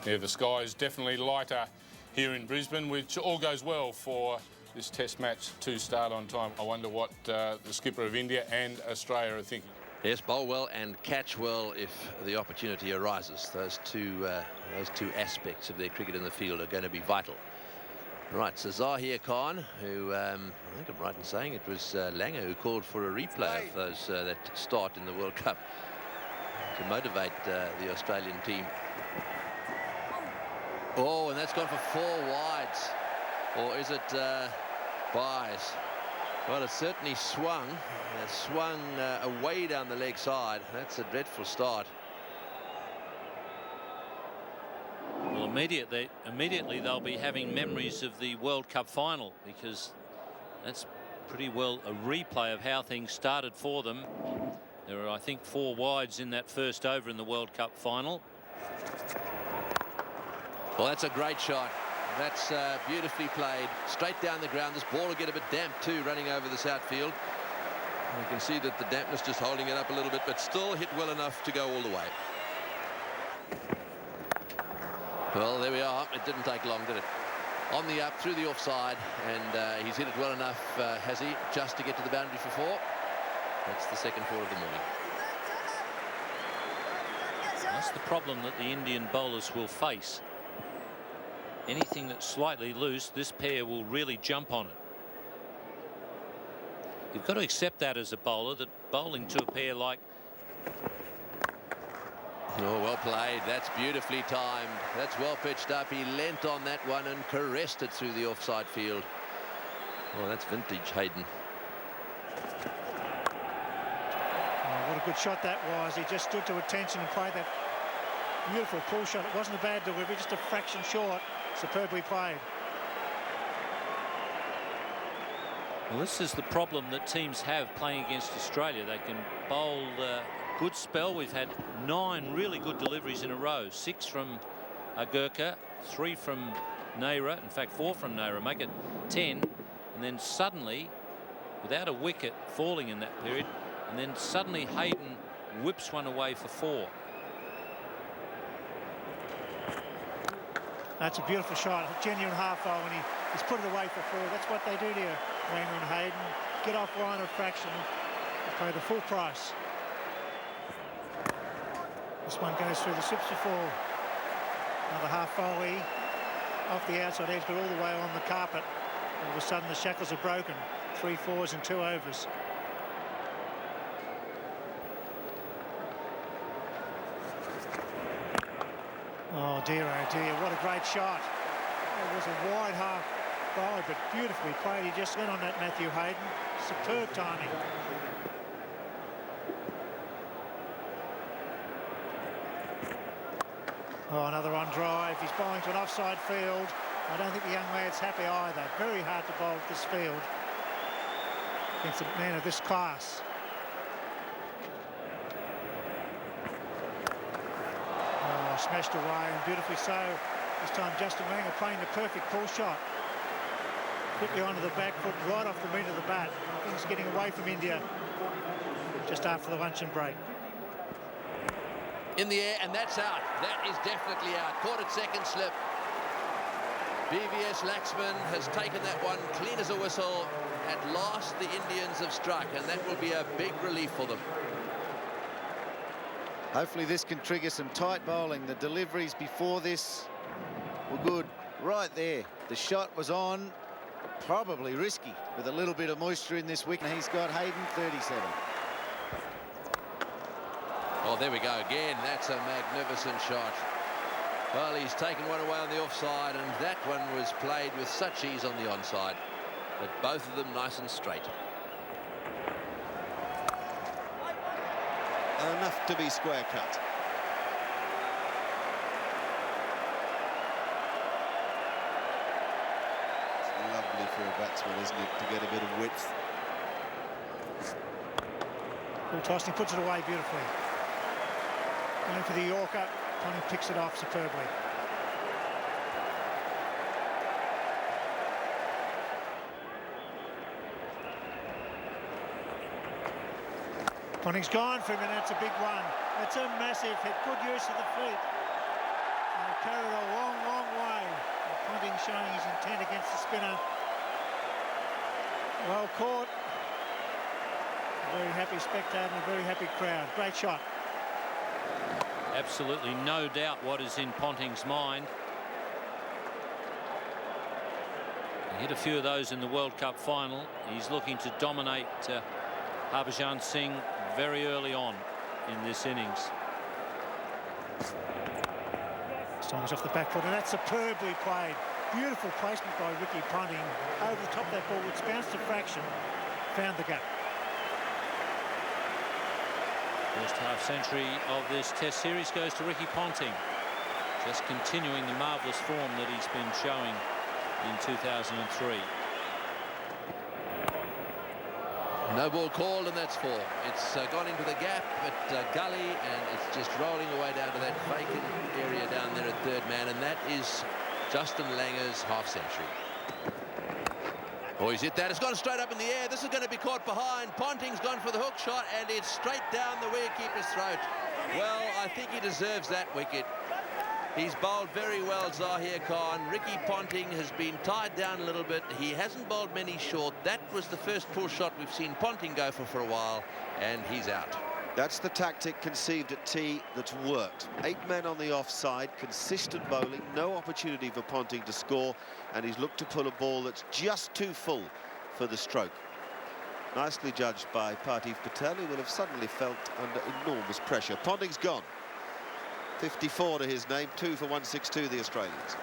Yeah, the sky is definitely lighter here in Brisbane, which all goes well for this test match to start on time. I wonder what the skipper of India and Australia are thinking. Yes, bowl well and catch well if the opportunity arises. Those two aspects of their cricket in the field are going to be vital. Right, so Zahir Khan, who I think I'm right in saying it was Langer who called for a replay of those that start in the World Cup to motivate the Australian team. Oh, and that's gone for 4 wides. Or is it buys? Well, it certainly swung. It swung away down the leg side. That's a dreadful start. Well, immediately they'll be having memories of the World Cup final, because that's pretty well a replay of how things started for them. There are, I think, 4 wides in that first over in the World Cup final. Well, that's a great shot. That's beautifully played. Straight down the ground. This ball will get a bit damp too, running over this outfield. You can see that the dampness just holding it up a little bit, but still hit well enough to go all the way. Well, there we are. It didn't take long, did it? On the up, through the offside, and he's hit it well enough, has he, just to get to the boundary for 4. That's the second 4 of the morning. That's the problem that the Indian bowlers will face. Anything that's slightly loose, this pair will really jump on it. You've got to accept that as a bowler, that bowling to a pair like... Oh, well played. That's beautifully timed. That's well pitched up. He leant on that one and caressed it through the offside field. Oh, that's vintage Hayden. Oh, what a good shot that was. He just stood to attention and played that beautiful pull shot. It wasn't a bad delivery, just a fraction short. Superbly played. Well, this is the problem that teams have playing against Australia. They can bowl a good spell. We've had 9 really good deliveries in a row. 6 from Gurkha, 3 from Nehra, in fact 4 from Nehra, make it 10. And then suddenly, without a wicket falling in that period, and then suddenly Hayden whips one away for 4. That's a beautiful shot, a genuine half volley, and he's put it away for 4. That's what they do to you, Langer and Hayden. Get off line or fraction, pay the full price. This one goes through the slips for 4. Another half volley off the outside edge, but all the way on the carpet. All of a sudden the shackles are broken. 3 4s and 2 overs. Oh dear, what a great shot. It was a wide half volley, but beautifully played. He just went on that, Matthew Hayden. Superb timing. Oh, another on drive. He's bowling to an offside field. I don't think the young lad's happy either. Very hard to bowl at this field against a man of this class. Smashed away, and beautifully so. This time Justin Langer playing the perfect pull shot. Quickly onto the back foot, right off the meat of the bat. Things getting away from India just after the luncheon break. In the air, and that's out. That is definitely out. Caught at second slip. VVS Laxman has taken that one clean as a whistle. At last the Indians have struck, and that will be a big relief for them. Hopefully this can trigger some tight bowling. The deliveries before this were good. Right there, the shot was on, probably risky with a little bit of moisture in this wicket. He's got Hayden 37. Oh, there we go again. That's a magnificent shot. Well, he's taken one away on the offside, and that one was played with such ease on the onside. But both of them nice and straight. Enough to be square cut. It's lovely for a batsman, isn't it, to get a bit of width. Paul Tosney puts it away beautifully. Going for the Yorker. Tony picks it off superbly. Conning's gone for him, and that's a big one. That's a massive hit. Good use of the feet. And it carried a long, long way. Ponting showing his intent against the spinner. Well caught. A very happy spectator and a very happy crowd. Great shot. Absolutely no doubt what is in Ponting's mind. He hit a few of those in the World Cup final. He's looking to dominate Harbhajan Singh very early on in this innings. This time it's off the back foot, and that's superbly played. Beautiful placement by Ricky Ponting. Over the top of that ball, which bounced a fraction, found the gap. First half century of this Test series goes to Ricky Ponting, just continuing the marvellous form that he's been showing in 2003. No ball called, and that's 4. It's gone into the gap at gully, and it's just rolling away down to that vacant area down there at third man, and that is Justin Langer's half century. Oh, he's hit that. It's gone straight up in the air. This is going to be caught behind. Ponting's gone for the hook shot, and it's straight down the wicketkeeper's throat. Well, I think he deserves that wicket. He's bowled very well, Zahir Khan. Ricky Ponting has been tied down a little bit. He hasn't bowled many short. That was the first pull shot we've seen Ponting go for a while, and he's out. That's the tactic conceived at T that's worked. 8 men on the offside, consistent bowling, no opportunity for Ponting to score, and he's looked to pull a ball that's just too full for the stroke. Nicely judged by Pardeep Patel, who will have suddenly felt under enormous pressure. Ponting's gone. 54 to his name, 2 for 162, the Australians.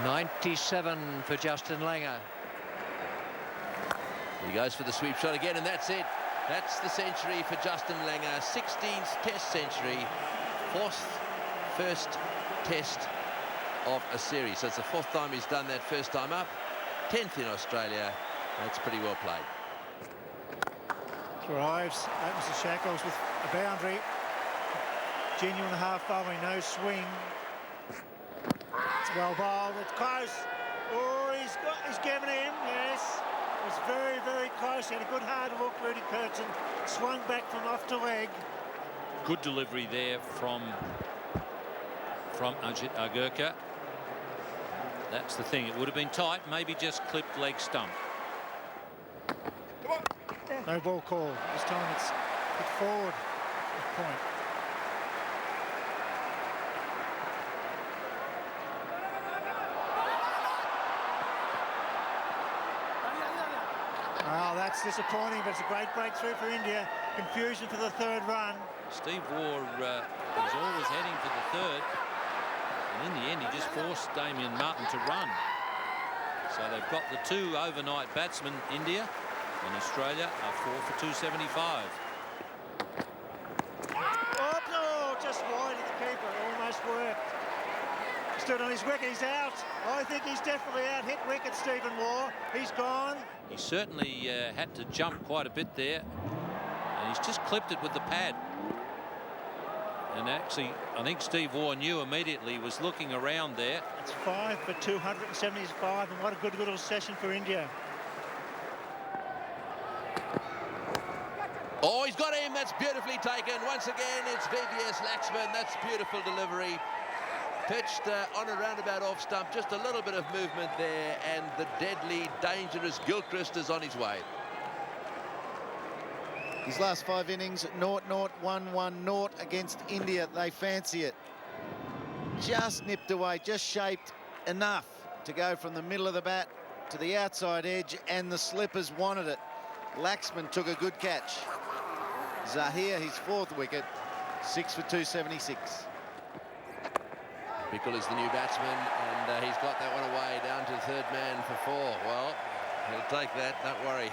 .97 for Justin Langer. He goes for the sweep shot again, and that's it. That's the century for Justin Langer. 16th Test century, 4th first Test of a series. So it's the 4th time he's done that first time up. 10th in Australia. That's pretty well played. Drives, opens the shackles with a boundary. Genuine half bowling, no swing. It's well bowled, it's close. Oh, he's given him, yes. It was very, very close. He had a good hard look, Rudy Curtin. Swung back from off to leg. Good delivery there from Ajit Agarkar. That's the thing. It would have been tight, maybe just clipped leg stump. No ball call. This time it's put forward at point. Oh, that's disappointing, but it's a great breakthrough for India. Confusion for the 3rd run. Steve Waugh was always heading for the 3rd, and in the end he just forced Damien Martin to run. So they've got the 2 overnight batsmen, India and Australia, are 4 for 275. Oh, no, just wide of the keeper. Almost worked. Stood on his wicket. He's out. I think he's definitely out. Hit wicket, Stephen Waugh. He's gone. He certainly had to jump quite a bit there, and he's just clipped it with the pad. And actually, I think Steve Waugh knew immediately, he was looking around there. It's 5 for 275, and what a good little session for India. Oh, he's got him. That's beautifully taken. Once again, it's VVS Laxman. That's beautiful delivery. Pitched on a roundabout off stump. Just a little bit of movement there, and the deadly, dangerous Gilchrist is on his way. His last 5 innings, 0-0, 1-1-0 against India. They fancy it. Just nipped away, just shaped enough to go from the middle of the bat to the outside edge, and the slippers wanted it. Laxman took a good catch. Zahir, his 4th wicket, 6 for 276. Bickle is the new batsman, and he's got that one away down to 3rd man for 4. Well, he'll take that, don't worry.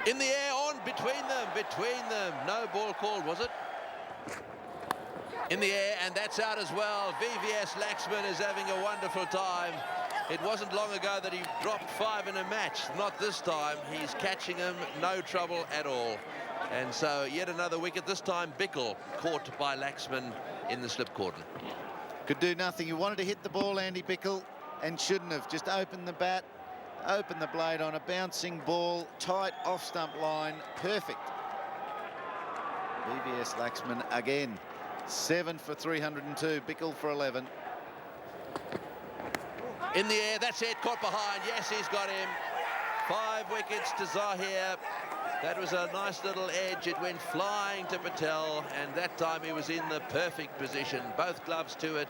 In the air, on, between them. No ball called, was it? In the air, and that's out as well. VVS Laxman is having a wonderful time. It wasn't long ago that he dropped 5 in a match. Not this time. He's catching them, no trouble at all. And so yet another wicket, this time Bickle caught by Laxman in the slip cordon. Could do nothing. He wanted to hit the ball, Andy Bickle, and shouldn't have. Just opened the bat open the blade on a bouncing ball, tight off-stump line, perfect. BVS Laxman again, 7 for 302, Bickle for 11. In the air, that's it, caught behind. Yes, he's got him. 5 wickets to Zahir. That was a nice little edge. It went flying to Patel, and that time he was in the perfect position. Both gloves to it,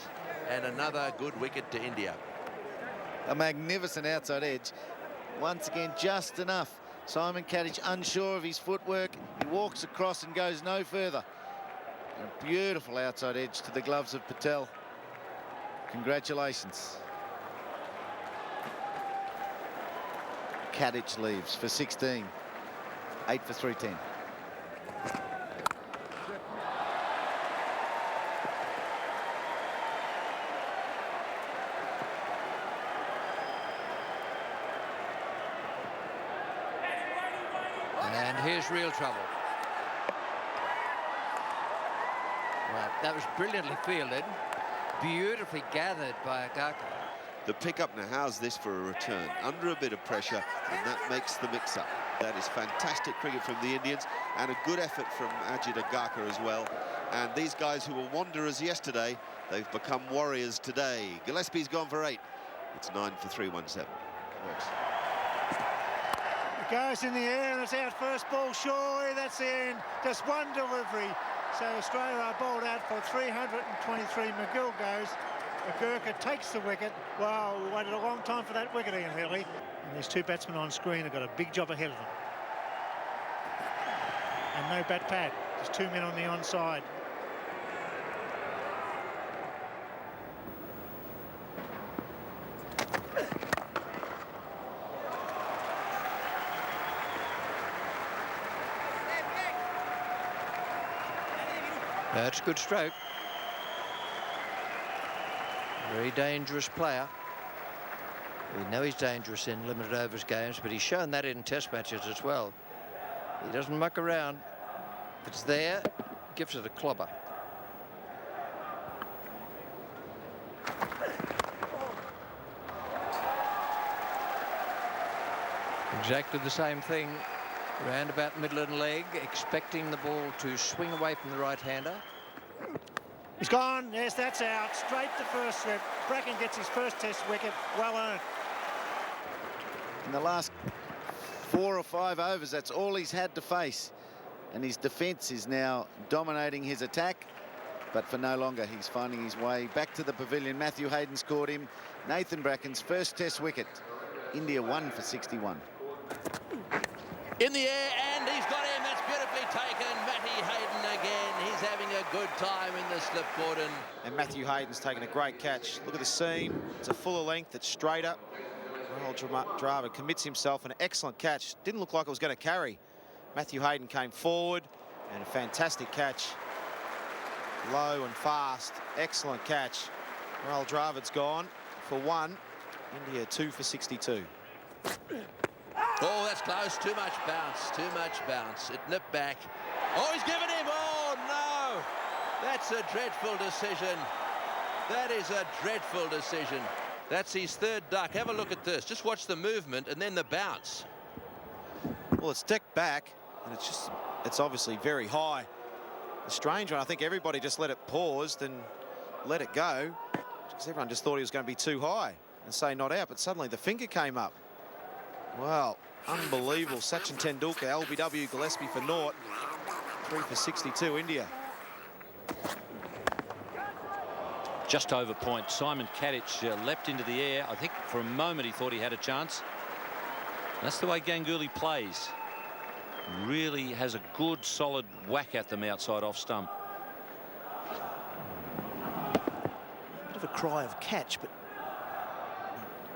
and another good wicket to India. A magnificent outside edge. Once again, just enough. Simon Kadich unsure of his footwork. He walks across and goes no further. A beautiful outside edge to the gloves of Patel. Congratulations. Kadich leaves for 16. 8 for 310. And here's real trouble. Well, that was brilliantly fielded, beautifully gathered by Agarkar. The pickup now, how's this for a return? Under a bit of pressure, and that makes the mix-up. That is fantastic cricket from the Indians, and a good effort from Ajit Agarkar as well. And these guys who were wanderers yesterday, they've become warriors today. Gillespie's gone for 8. It's 9 for 317. Works. It goes in the air and it's out first ball, surely that's the end. Just one delivery. So Australia are bowled out for 323. McGill goes. Agarkar takes the wicket. Wow, we waited a long time for that wicket, Ian Healy. And these 2 batsmen on screen have got a big job ahead of them. And no bat pad, just 2 men on the onside. That's a good stroke. Very dangerous player. We know he's dangerous in limited overs games, but he's shown that in test matches as well. He doesn't muck around. If it's there, gives it a clobber. Exactly the same thing. Round about Midland leg, expecting the ball to swing away from the right-hander. He's gone. Yes, that's out. Straight to first slip. Bracken gets his first test wicket. Well earned. In the last 4 or 5 overs, that's all he's had to face. And his defence is now dominating his attack. But for no longer, he's finding his way back to the pavilion. Matthew Hayden scored him. Nathan Bracken's first test wicket. India 1 for 61. In the air, and he's got him. That's beautifully taken. Matty Hayden again. He's having a good time in the slip, Gordon. And Matthew Hayden's taken a great catch. Look at the seam. It's a fuller length. It's straighter. Rahul Dravid commits himself. An excellent catch. Didn't look like it was going to carry. Matthew Hayden came forward, and a fantastic catch. Low and fast. Excellent catch. Rahul Dravid's gone for 1. India 2 for 62. Oh, that's close. Too much bounce. Too much bounce. It nipped back. Oh, he's given him. Oh, no. That's a dreadful decision. That is a dreadful decision. That's his 3rd duck. Have a look at this. Just watch the movement and then the bounce. Well, it's decked back, and it's obviously very high. A strange one. I think everybody just let it pause and let it go, because everyone just thought he was going to be too high and say not out, but suddenly the finger came up. Well, unbelievable. Sachin Tendulkar, LBW, Gillespie for naught. 3 for 62, India. Just over point. Simon Kadich leapt into the air. I think for a moment he thought he had a chance. That's the way Ganguly plays. Really has a good solid whack at them outside off stump. Bit of a cry of catch, but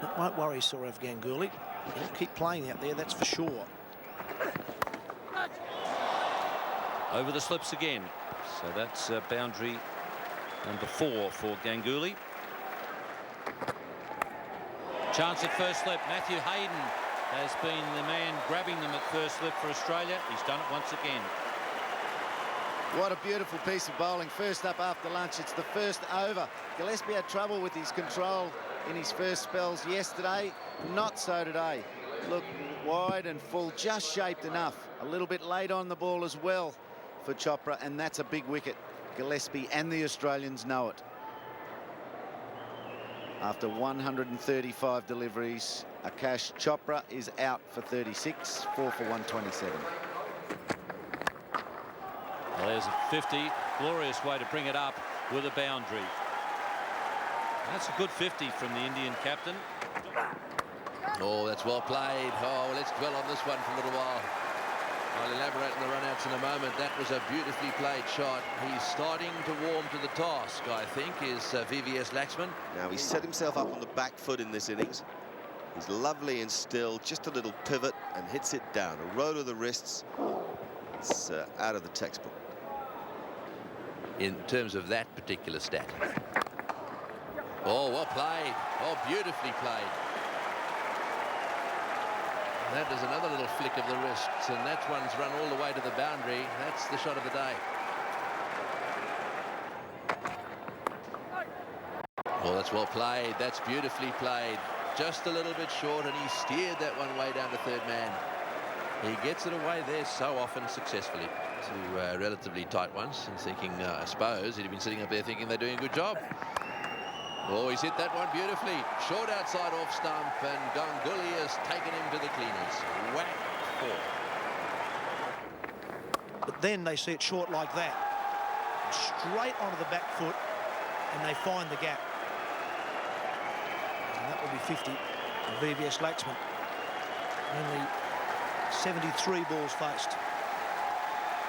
that won't worry Sourav Ganguly. He'll keep playing out there, that's for sure. Over the slips again. So that's boundary number 4 for Ganguly. Chance at first slip. Matthew Hayden has been the man grabbing them at first slip for Australia. He's done it once again. What a beautiful piece of bowling. First up after lunch. It's the first over. Gillespie had trouble with his control in his first spells yesterday. Not so today. Look, wide and full, just shaped enough. A little bit late on the ball as well for Chopra, and that's a big wicket. Gillespie and the Australians know it. After 135 deliveries, Akash Chopra is out for 36, 4 for 127. Well, there's a 50. Glorious way to bring it up with a boundary. That's a good 50 from the Indian captain. Oh, that's well played. Oh, let's dwell on this one for a little while. I'll elaborate on the run-outs in a moment. That was a beautifully played shot. He's starting to warm to the task, I think, is VVS Laxman. Now, he's set himself up on the back foot in this innings. He's lovely and still, just a little pivot and hits it down. A roll of the wrists. It's out of the textbook. In terms of that particular stat. Oh, well played. Oh, beautifully played. That is another little flick of the wrists, and that one's run all the way to the boundary. That's the shot of the day. Oh, that's well played. That's beautifully played. Just a little bit short, and he steered that one way down to third man. He gets it away there so often successfully to relatively tight ones, and thinking, I suppose, he'd been sitting up there thinking they're doing a good job. Oh, he's hit that one beautifully. Short outside off stump, and Ganguly has taken him to the cleaners. Whack 4. But then they see it short like that. Straight onto the back foot, and they find the gap. And that will be 50 for VVS Laxman. Only 73 balls faced.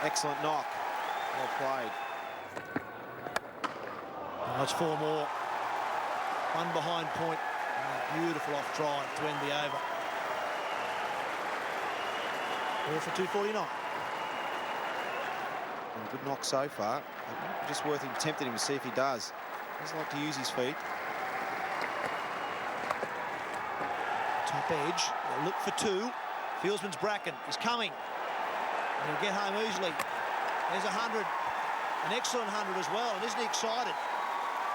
Excellent knock. Well played. That's 4 more. One behind point. And a beautiful off drive to end the over. 4 for 249. And good knock so far. Just worth him, tempting him to see if he does. He doesn't like to use his feet. Top edge. They'll look for 2. Fieldsman's Bracken is coming. And he'll get home easily. There's 100. An excellent 100 as well. And isn't he excited?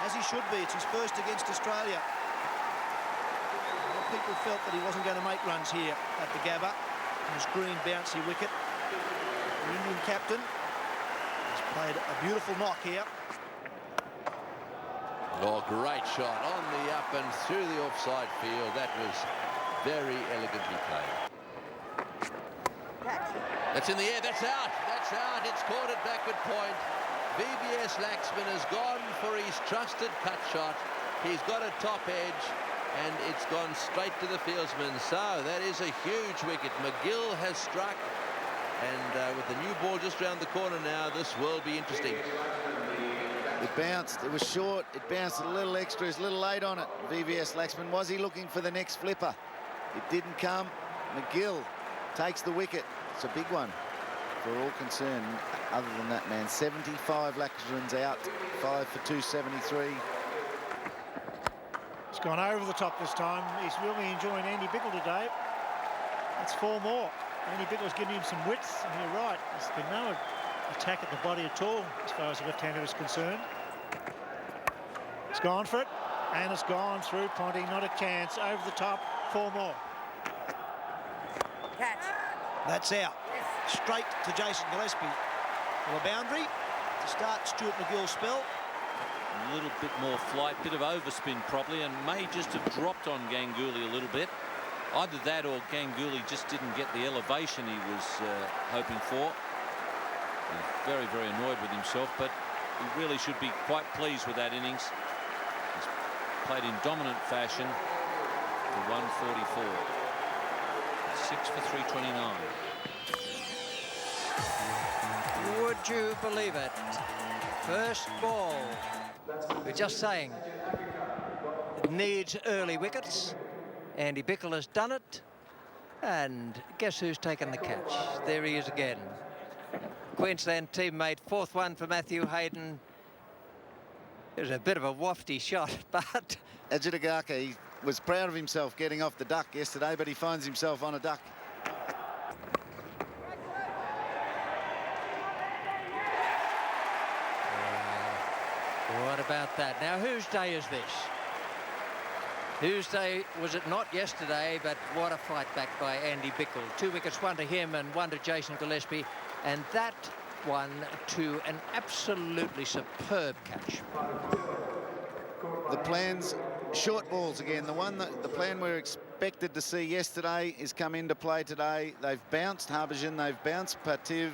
As he should be. It's his first against Australia. A lot of people felt that he wasn't going to make runs here at the Gabba. His green bouncy wicket. The Indian captain has played a beautiful knock here. Oh, great shot on the up and through the offside field. That was very elegantly played. That's in the air. That's out. That's out. It's caught at backward point. VVS Laxman has gone for his trusted cut shot. He's got a top edge, and it's gone straight to the fieldsman. So that is a huge wicket. McGill has struck, and with the new ball just round the corner now, this will be interesting. It bounced. It was short. It bounced a little extra. It's a little late on it. VVS Laxman, was he looking for the next flipper? It didn't come. McGill takes the wicket. It's a big one for all concerned. Other than that, man, 75 Laxman's out, 5 for 273. He's gone over the top this time. He's really enjoying Andy Bickle today. That's 4 more. Andy Bickle's giving him some width, and you're right. There's been no attack at the body at all, as far as the left-hander is concerned. It's gone for it, and it's gone through Ponting. Not a chance. Over the top, 4 more. Catch. That's out. Straight to Jason Gillespie. Well, a boundary to start Stuart McGill's spell. A little bit more flight, bit of overspin probably, and may just have dropped on Ganguly a little bit. Either that or Ganguly just didn't get the elevation he was hoping for. He's very, very annoyed with himself, but he really should be quite pleased with that innings. He's played in dominant fashion for 144. 6 for 329. Would you believe it? First ball. We're just saying it needs early wickets. Andy Bickle has done it. And guess who's taken the catch? There he is again. Queensland teammate, 4th one for Matthew Hayden. It was a bit of a wafty shot, but... Ajitagaka, he was proud of himself getting off the duck yesterday, but he finds himself on a duck. What about that? Now, whose day is this? Tuesday was it not yesterday, but what a fight back by Andy Bickle. 2 wickets, one to him and one to Jason Gillespie, and that one to an absolutely superb catch. The plan's short balls again. The plan we were expected to see yesterday is come into play today. They've bounced Harbhajan, they've bounced Pativ.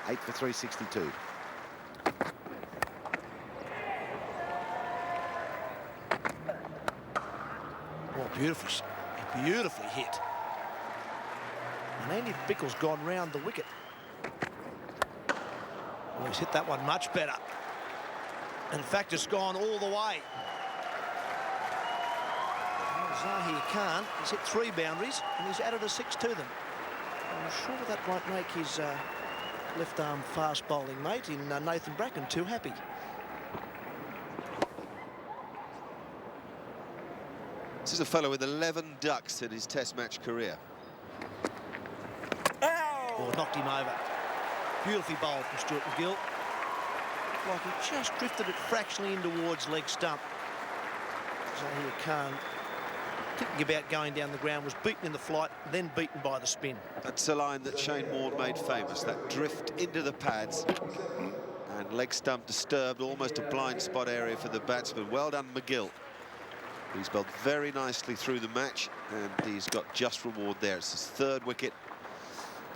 8 for 362. Well, beautifully hit. And Andy Bickle's gone round the wicket. Well, he's hit that one much better. In fact, it's gone all the way. Well, Zahir Khan has hit 3 boundaries and he's added a 6 to them. I'm sure that won't make his left-arm fast bowling mate in Nathan Bracken too happy. This is a fellow with 11 ducks in his Test match career. Oh, knocked him over. Beautifully bowled from Stuart MacGill. Like he just drifted it fractionally in towards leg stump. Zahir Khan, thinking about going down the ground, was beaten in the flight, then beaten by the spin. That's a line that Shane Warne made famous, that drift into the pads and leg stump disturbed, almost a blind spot area for the batsman. Well done, MacGill. He's bowled very nicely through the match and he's got just reward there. It's his 3rd wicket.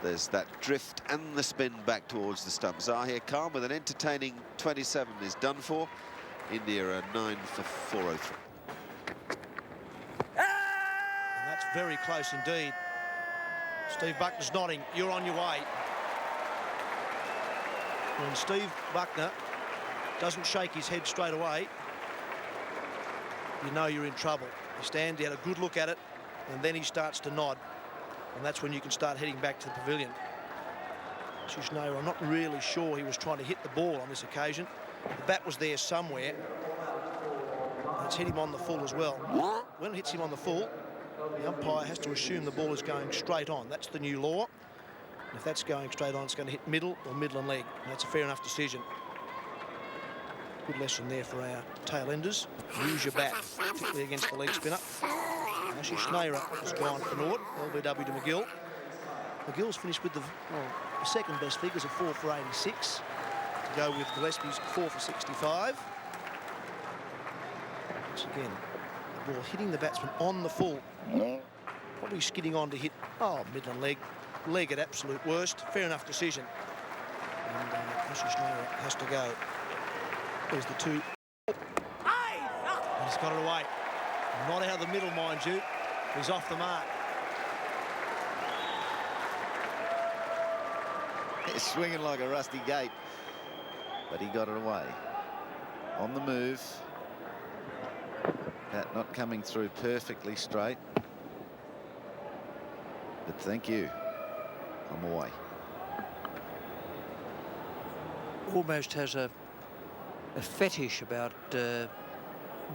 There's that drift and the spin back towards the stump. Zahir Khan with an entertaining 27 is done for. India are 9 for 403. And that's very close indeed. Steve Buckner's nodding. You're on your way. When Steve Buckner doesn't shake his head straight away, you know you're in trouble. You stand, you had a good look at it, and then he starts to nod. And that's when you can start heading back to the pavilion. Shishnova, I'm not really sure he was trying to hit the ball on this occasion. The bat was there somewhere. And it's hit him on the full as well. When it hits him on the full, the umpire has to assume the ball is going straight on. That's the new law. And if that's going straight on, it's going to hit middle or middle and leg. And that's a fair enough decision. Good lesson there for our tail enders. Use your bat, particularly against the leg spinner. Ashish Nehra has gone for naught. LBW to MacGill. MacGill's finished with the second best figures of 4 for 86. To go with Gillespie's 4 for 65. Once again, the ball hitting the batsman on the full. Probably skidding on to hit, middle and leg. Leg at absolute worst. Fair enough decision. And Ashish Nehra has to go. There's the 2. And he's got it away. Not out of the middle, mind you. He's off the mark. He's swinging like a rusty gate, but he got it away. On the move. That not coming through perfectly straight. But thank you. I'm away. Almost has a fetish about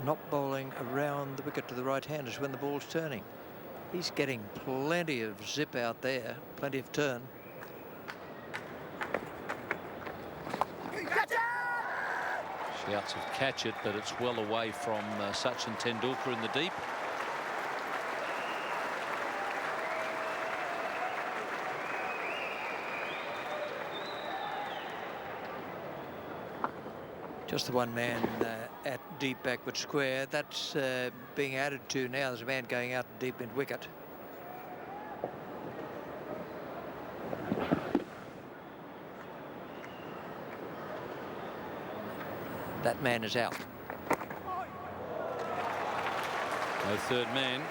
not bowling around the wicket to the right handers when the ball's turning. He's getting plenty of zip out there, plenty of turn. Shouts of catch it, but it's well away from Sachin Tendulkar in the deep. Just the one man at deep backward square. That's being added to now. There's a man going out deep mid wicket. That man is out. No 3rd man.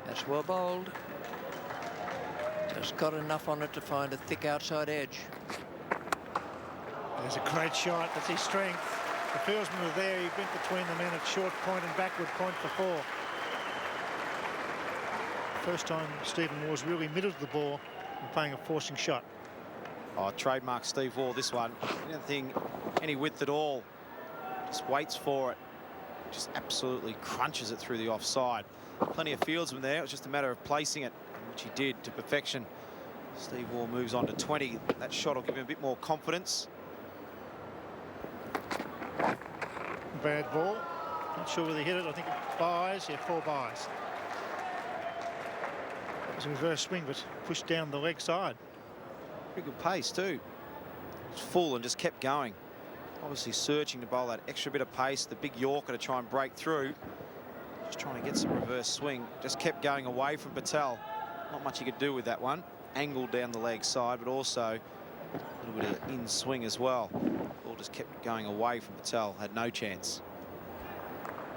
That's well bowled. Just got enough on it to find a thick outside edge. There's a great shot. That's his strength. The fieldsman was there. He went between the men at short point and backward point for 4. First time Stephen Moore's really middled the ball and playing a forcing shot. Trademark Steve Waugh, this one. Anything, any width at all. Just waits for it. Just absolutely crunches it through the offside. Plenty of fieldsmen there. It was just a matter of placing it, which he did to perfection. Steve Waugh moves on to 20. That shot will give him a bit more confidence. Bad ball. Not sure whether he hit it. I think it buys. Yeah, 4 buys. It was a reverse swing, but pushed down the leg side. Pretty good pace too. It's full and just kept going. Obviously searching to bowl that extra bit of pace. The big Yorker to try and break through. Just trying to get some reverse swing. Just kept going away from Patel. Not much he could do with that one. Angled down the leg side, but also a little bit of in swing as well. Ball just kept going away from Patel. Had no chance.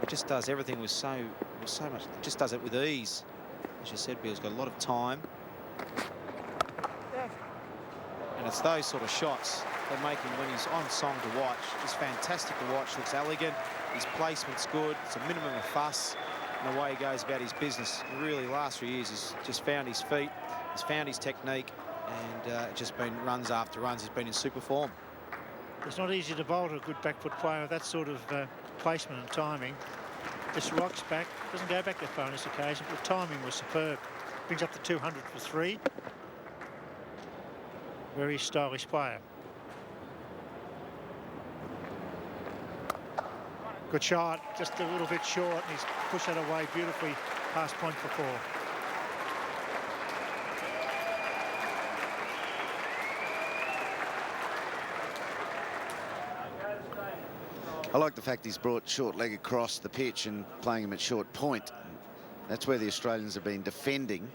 It just does everything with so much. It just does it with ease. As you said, Bill's got a lot of time. And it's those sort of shots that make him, when he's on song, to watch. Just fantastic to watch. Looks elegant. His placement's good. It's a minimum of fuss. And the way he goes about his business. Really, last 3 years, he's just found his feet. He's found his technique. And just been runs after runs. He's been in super form. It's not easy to bowl to a good back foot player with that sort of placement and timing. Just rocks back. Doesn't go back that far on this occasion, but the timing was superb. Brings up to 200 for 3. Very stylish player. Good shot, just a little bit short, and he's pushed that away beautifully past point for 4. I like the fact he's brought short leg across the pitch and playing him at short point. That's where the Australians have been defending.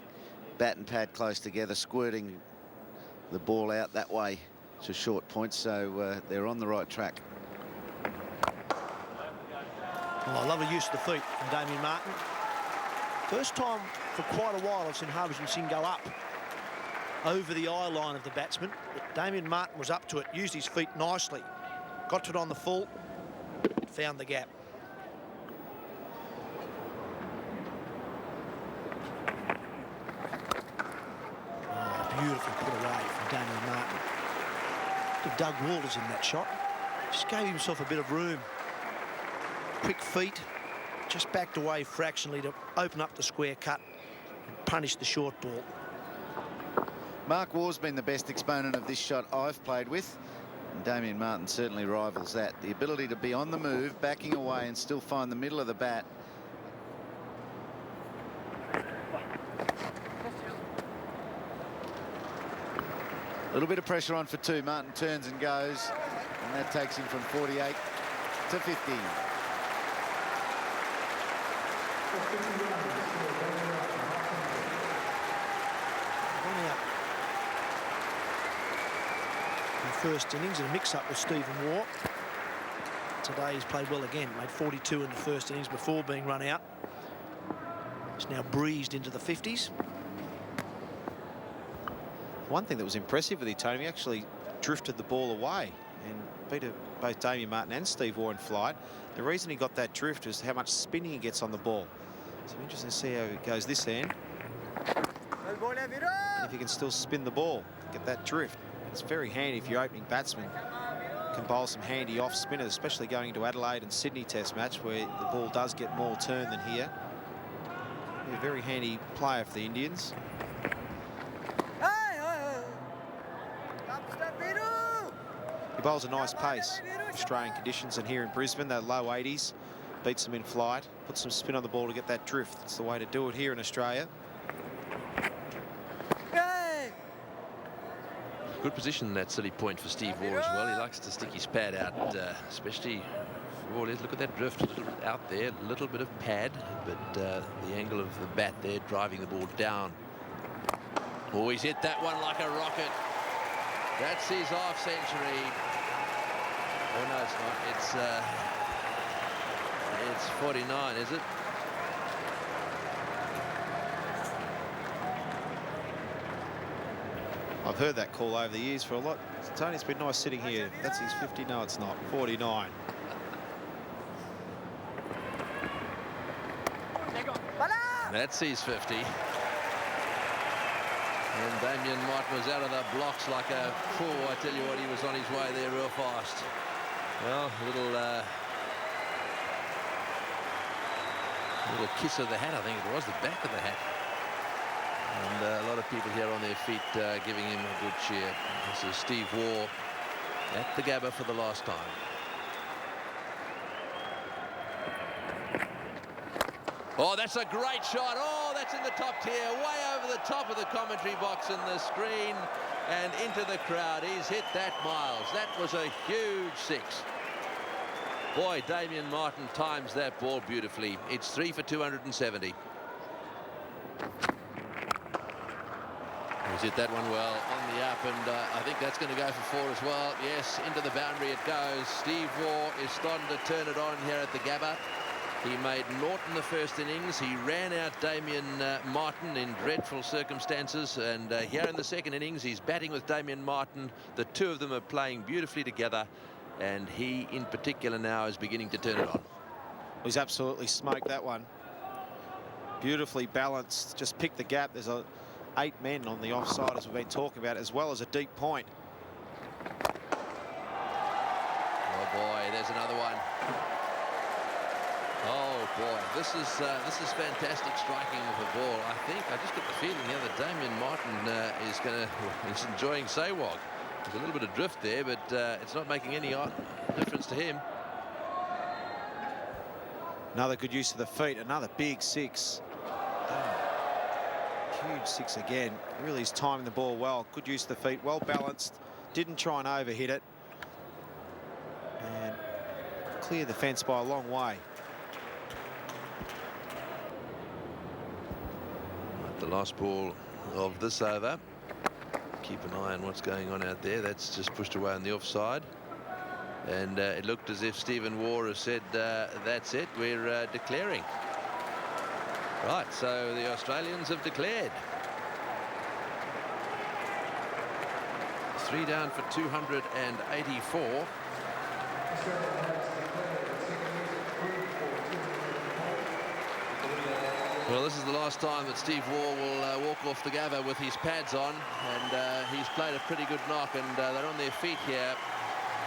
Bat and pad close together, squirting the ball out that way to short points, so they're on the right track. Well, I love the use of the feet from Damien Martyn. First time for quite a while I've seen Harbhajan Singh go up over the eye line of the batsman. But Damien Martyn was up to it, used his feet nicely, got to it on the full, found the gap. Oh, beautiful put away from Damien Martyn. Doug Walters in that shot. Just gave himself a bit of room. Quick feet, just backed away fractionally to open up the square cut and punish the short ball. Mark Waugh's been the best exponent of this shot I've played with. And Damien Martyn certainly rivals that. The ability to be on the move, backing away and still find the middle of the bat. A little bit of pressure on for 2. Martyn turns and goes, and that takes him from 48 to 50. First innings in a mix-up with Stephen Waugh. Today he's played well again. Made 42 in the first innings before being run out. He's now breezed into the 50s. One thing that was impressive with him, Tony, he actually drifted the ball away and beat both Damien Martyn and Steve Waugh in flight. The reason he got that drift is how much spinning he gets on the ball. So I'm interested to see how it goes this end. If he can still spin the ball, get that drift. It's very handy if your opening batsman can bowl some handy off spinners, especially going into Adelaide and Sydney Test match where the ball does get more turn than here. He's a very handy player for the Indians. He bowls a nice pace for Australian conditions, and here in Brisbane, they're low 80s, beats them in flight, puts some spin on the ball to get that drift. It's the way to do it here in Australia. Good position that silly point for Steve Waugh as well. He likes to stick his pad out, especially. Oh, let's look at that drift, a little bit out there, a little bit of pad, but the angle of the bat there driving the ball down. Oh, he's hit that one like a rocket. That's his half century. Oh no, it's not. It's 49, is it? I've heard that call over the years for a lot. Tony, it's been nice sitting here. That's his 50. No, it's not. 49. That's his 50. And Damien Martyn was out of the blocks like a fool. I tell you what, he was on his way there real fast. Well, a little Little kiss of the hat, I think it was, the back of the hat. And a lot of people here on their feet giving him a good cheer. This is Steve Waugh at the Gabba for the last time. Oh, that's a great shot. Oh, that's in the top tier, way over the top of the commentary box and the screen and into the crowd. He's hit that, Miles. That was a huge 6. Boy, Damien Martyn times that ball beautifully. It's 3 for 270. He's hit that one well on the up, and I think that's going to go for 4 as well. Yes, into the boundary it goes. Steve Waugh is starting to turn it on here at the Gabba. He made naught in the first innings. He ran out Damien Martyn in dreadful circumstances, and here in the second innings he's batting with Damien Martyn. The two of them are playing beautifully together, and he in particular now is beginning to turn it on. He's absolutely smoked that one. Beautifully balanced, just picked the gap. There's 8 men on the offside, as we've been talking about, as well as a deep point. Oh boy, there's another one. Oh boy, this is fantastic striking of the ball. I just get the feeling here that Damien Martyn is enjoying Sehwag. There's a little bit of drift there, but it's not making any difference to him. Another good use of the feet, another big 6. Huge 6 again. Really is timing the ball well. Good use of the feet, well balanced. Didn't try and overhit it. And cleared the fence by a long way. The last ball of this over. Keep an eye on what's going on out there. That's just pushed away on the offside. And it looked as if Stephen Waugh has said, that's it, we're declaring. Right, so the Australians have declared. 3 down for 284. Well, this is the last time that Steve Waugh will walk off the Gabba with his pads on, and he's played a pretty good knock, and they're on their feet here.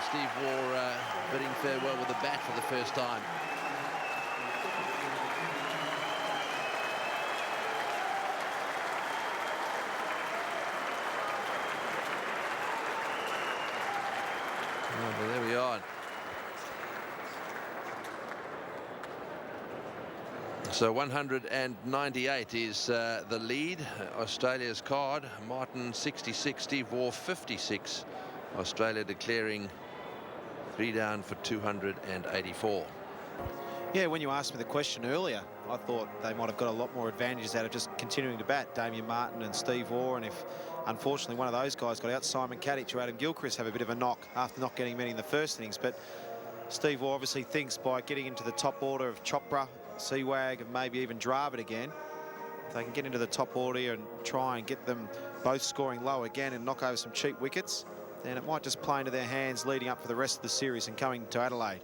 Steve Waugh bidding farewell with the bat for the first time. Oh, well, there we are. So 198 is the lead. Australia's card. Martyn 66, Steve Waugh 56. Australia declaring 3 down for 284. Yeah, when you asked me the question earlier, I thought they might have got a lot more advantages out of just continuing to bat, Damien Martyn and Steve Waugh, and if unfortunately one of those guys got out, Simon Kadich or Adam Gilchrist have a bit of a knock after not getting many in the first innings. But Steve Waugh obviously thinks by getting into the top order of Chopra, Sehwag, and maybe even Dravid again, if they can get into the top order and try and get them both scoring low again and knock over some cheap wickets, then it might just play into their hands leading up for the rest of the series and coming to Adelaide.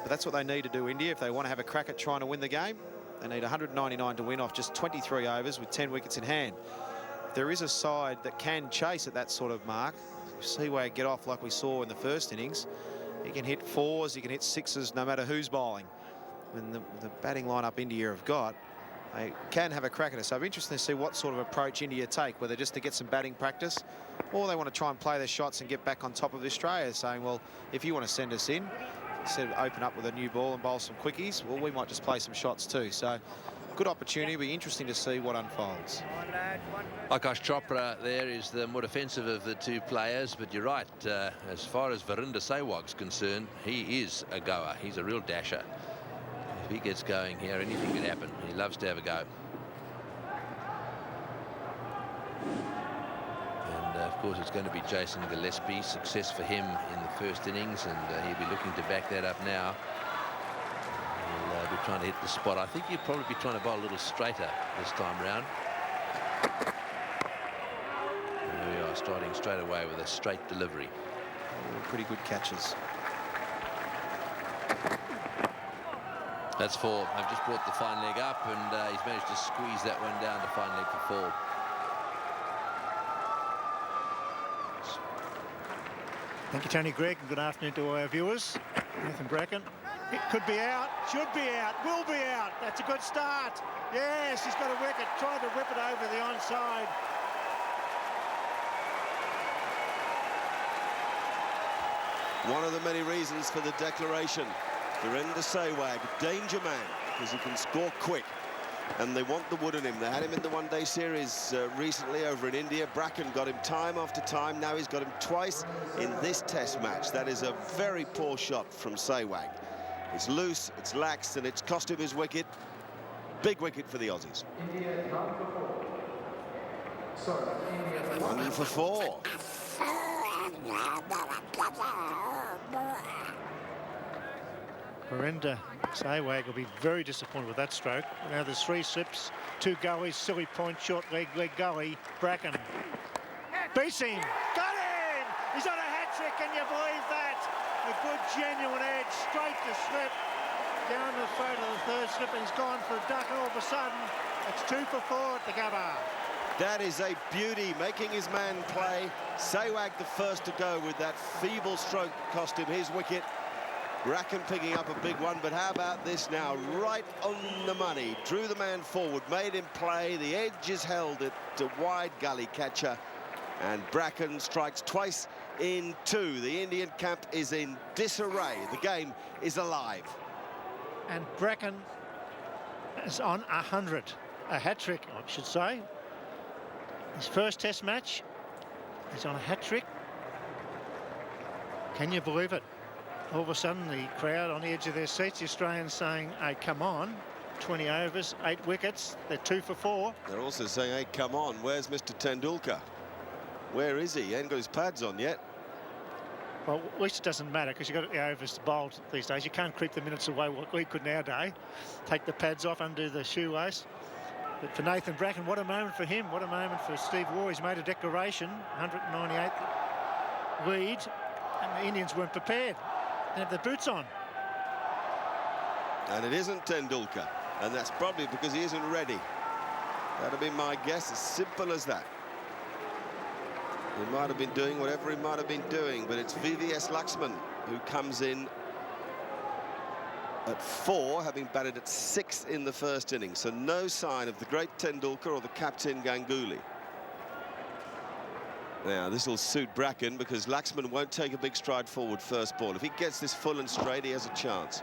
But that's what they need to do, India, if they want to have a crack at trying to win the game. They need 199 to win off just 23 overs with 10 wickets in hand. If there is a side that can chase at that sort of mark, Sehwag get off like we saw in the first innings. He can hit 4s, he can hit 6s, no matter who's bowling. And the batting lineup India have got, they can have a crack at it. So I'm interested to see what sort of approach India take, whether just to get some batting practice, or they want to try and play their shots and get back on top of Australia, saying, well, if you want to send us in, instead of open up with a new ball and bowl some quickies, well, we might just play some shots too. So good opportunity. It'll be interesting to see what unfolds. Akash Chopra there is the more defensive of the two players, but you're right, as far as Virender Sehwag's concerned, he is a goer. He's a real dasher. If he gets going here, anything can happen. He loves to have a go. And of course it's going to be Jason Gillespie. Success for him in the first innings, and he'll be looking to back that up now. He'll be trying to hit the spot. I think he'll probably be trying to bowl a little straighter this time round. There we are, starting straight away with a straight delivery. Pretty good catches. That's 4. I've just brought the fine leg up, and he's managed to squeeze that one down to fine leg for 4. Thank you, Tony Greig, and good afternoon to all our viewers. Nathan Bracken. It could be out, should be out, will be out. That's a good start. Yes, he's got a wicket. Tried to whip it over the onside. One of the many reasons for the declaration. Virender Sehwag, danger man, because he can score quick. And they want the wood in him. They had him in the one-day series recently over in India. Bracken got him time after time. Now he's got him twice in this test match. That is a very poor shot from Sehwag. It's loose, it's lax, and it's cost him his wicket. Big wicket for the Aussies. 1 for 4. Virender Sehwag will be very disappointed with that stroke. Now there's 3 slips, 2 gullies, silly point, short leg gully. Bracken beats him. Got him! He's on a hat-trick, can you believe that? A good genuine edge, straight to slip. Down the throat of the 3rd slip, and he's gone for a duck, and all of a sudden, it's 2 for 4 at the Gabba. That is a beauty, making his man play. Sehwag the first to go with that feeble stroke, cost him his wicket. Bracken picking up a big one, but how about this now? Right on the money. Drew the man forward, made him play. The edge is held at the wide gully catcher. And Bracken strikes twice in 2. The Indian camp is in disarray. The game is alive. And Bracken is on 100. A hat-trick, I should say. His first test match, he's on a hat-trick. Can you believe it? All of a sudden, the crowd on the edge of their seats, the Australians saying, hey, come on, 20 overs, 8 wickets, they're 2 for 4. They're also saying, hey, come on, where's Mr. Tendulkar? Where is he? He ain't got his pads on yet. Well, at least it doesn't matter, because you've got the overs bowled these days. You can't creep the minutes away like we could nowadays. Take the pads off, undo the shoelace. But for Nathan Bracken, what a moment for him. What a moment for Steve Waugh. He's made a declaration, 198 lead, and the Indians weren't prepared. They have their boots on. And it isn't Tendulkar, and that's probably because he isn't ready. That'd be my guess, as simple as that. He might have been doing whatever he might have been doing, but it's VVS Laxman who comes in at 4, having batted at 6 in the first innings. So no sign of the great Tendulkar or the captain Ganguly. Now, this will suit Bracken because Laxman won't take a big stride forward first ball. If he gets this full and straight, he has a chance.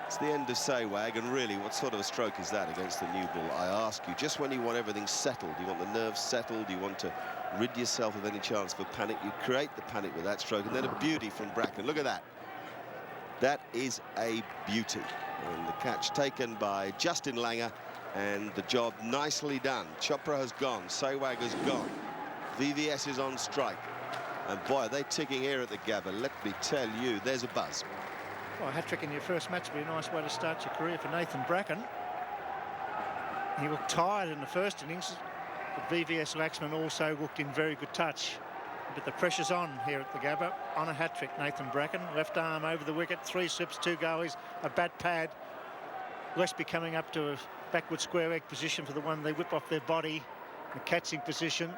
It's the end of Sehwag, and really, what sort of a stroke is that against the new ball? I ask you, just when you want everything settled, you want the nerves settled, you want to rid yourself of any chance for panic, you create the panic with that stroke, and then a beauty from Bracken. Look at that. That is a beauty. And the catch taken by Justin Langer, and the job nicely done. Chopra has gone, Sehwag has gone. VVS is on strike. And boy, are they ticking here at the Gabba. Let me tell you, there's a buzz. Well, a hat-trick in your first match would be a nice way to start your career for Nathan Bracken. He looked tired in the first innings, but VVS Laxman also looked in very good touch. But the pressure's on here at the Gabba. On a hat-trick, Nathan Bracken. Left arm over the wicket, 3 slips, 2 gullies, a bat pad. Westby coming up to a backward square leg position for the one they whip off their body. The catching position.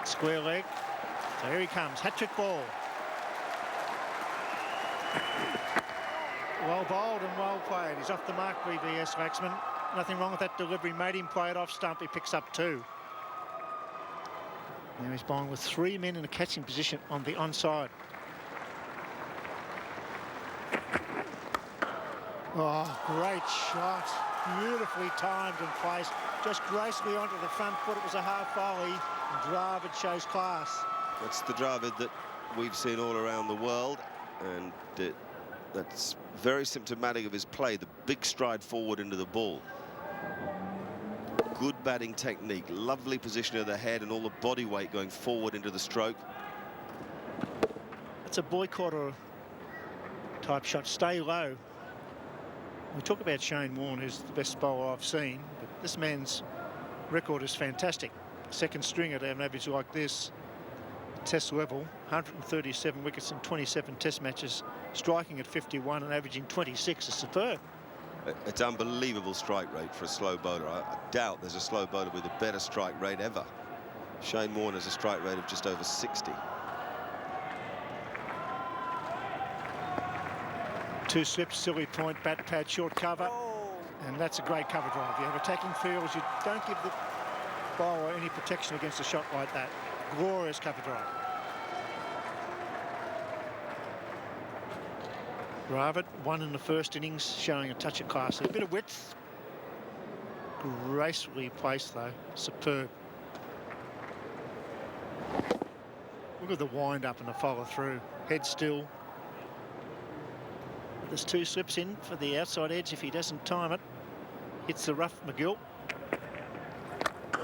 Square leg. So here he comes, hat-trick ball. Well bowled and well played. He's off the mark, VVS Laxman. Nothing wrong with that delivery. Made him play it off stump. He picks up 2. Now he's bowling with 3 men in a catching position on the onside. Oh, great shot. Beautifully timed and placed. Just gracefully onto the front foot. It was a half volley. Dravid shows class. That's the Dravid that we've seen all around the world, and that's very symptomatic of his play, the big stride forward into the ball. Good batting technique, lovely position of the head and all the body weight going forward into the stroke. It's a boycotter type shot, stay low. We talk about Shane Warne, who's the best bowler I've seen, but this man's record is fantastic. Second stringer to have an average like this, test level, 137 wickets in 27 test matches, striking at 51 and averaging 26 is superb. It's unbelievable strike rate for a slow bowler. I doubt there's a slow bowler with a better strike rate ever. Shane Warne has a strike rate of just over 60. 2 slips, silly point, bat pad, short cover. And that's a great cover drive. You have attacking fields, you don't give the bowler any protection against a shot like that. Glorious cover drive. Dravid, 1 in the first innings, showing a touch of class. A bit of width. Gracefully placed though, superb. Look at the wind up and the follow through. Head still. There's 2 slips in for the outside edge if he doesn't time it. Hits the rough, McGill.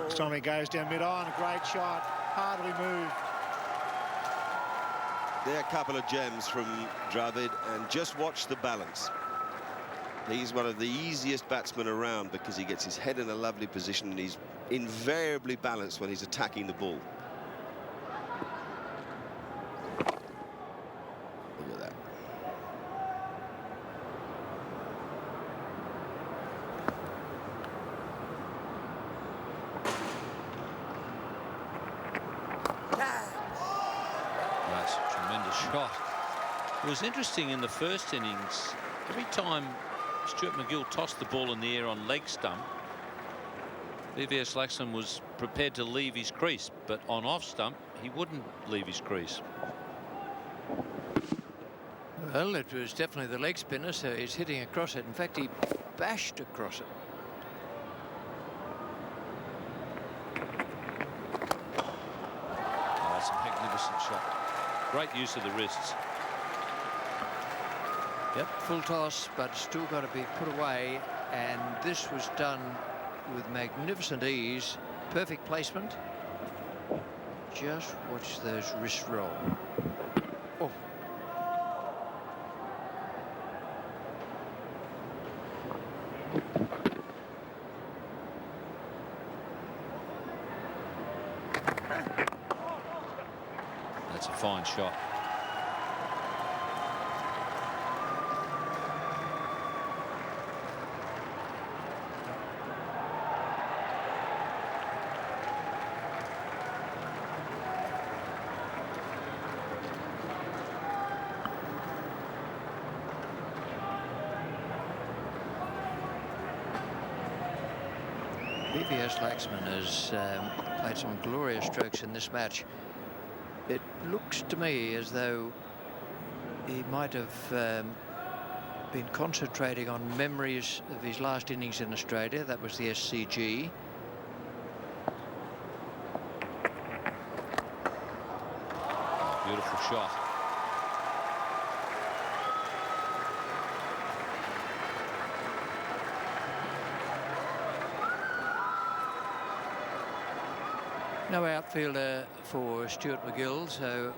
This time he goes down mid-on, a great shot, hardly moved. There are a couple of gems from Dravid, and just watch the balance. He's one of the easiest batsmen around because he gets his head in a lovely position and he's invariably balanced when he's attacking the ball. Look at that. That's a tremendous shot. It was interesting in the first innings, every time Stuart McGill tossed the ball in the air on leg stump, VVS Laxman was prepared to leave his crease, but on off stump he wouldn't leave his crease. Well, it was definitely the leg spinner, so he's hitting across it. In fact, he bashed across it. Oh, that's a magnificent shot. Great use of the wrists. Yep, full toss, but still got to be put away. And this was done with magnificent ease. Perfect placement. Just watch those wrists roll. Oh. That's a fine shot. VVS Laxman has played some glorious strokes in this match. It looks to me as though he might have been concentrating on memories of his last innings in Australia. That was the SCG. Beautiful shot. No outfielder for Stuart McGill, so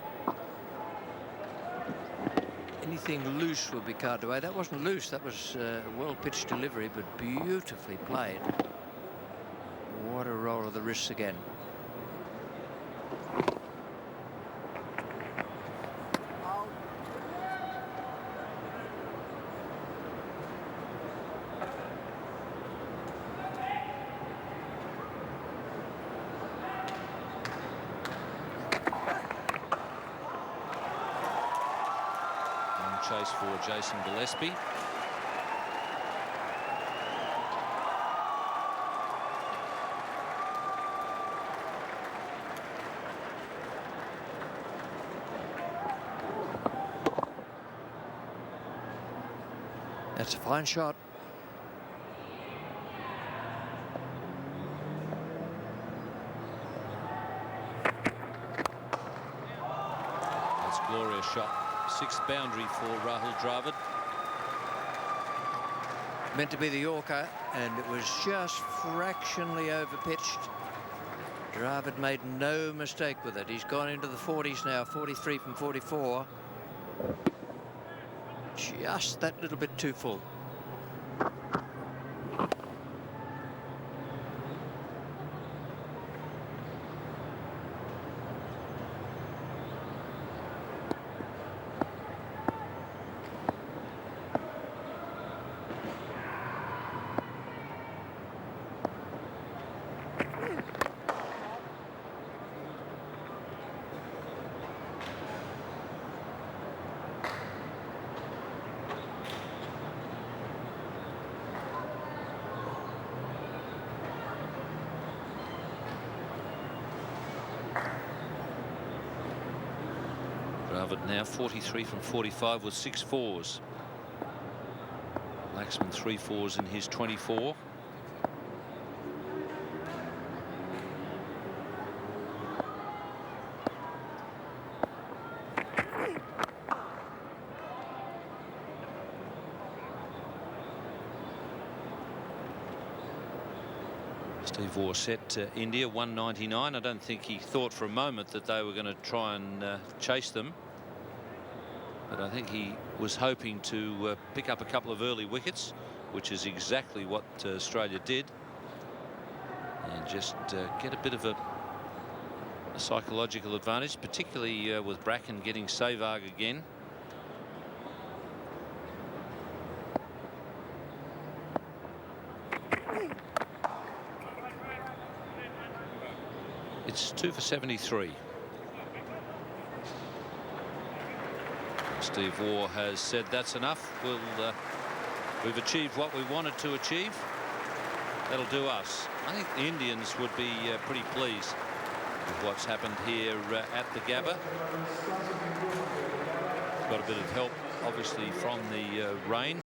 anything loose will be carted away. That wasn't loose, that was a well-pitched delivery, but beautifully played. What a roll of the wrists again. Chase for Jason Gillespie. That's a fine shot. That's a glorious shot. 6th boundary for Rahul Dravid. Meant to be the Yorker, and it was just fractionally overpitched. Dravid made no mistake with it. He's gone into the 40s now, 43 from 44. Just that little bit too full. above it now. 43 from 45 with 6 fours. Laxman 3 fours in his 24. Steve Waugh set India 199. I don't think he thought for a moment that they were going to try and chase them. But I think he was hoping to pick up a couple of early wickets, which is exactly what Australia did. And just get a bit of a psychological advantage, particularly with Bracken getting Sehwag again. It's 2 for 73. Steve Waugh has said that's enough. We've achieved what we wanted to achieve. That'll do us. I think the Indians would be pretty pleased with what's happened here at the Gabba. Got a bit of help, obviously, from the rain.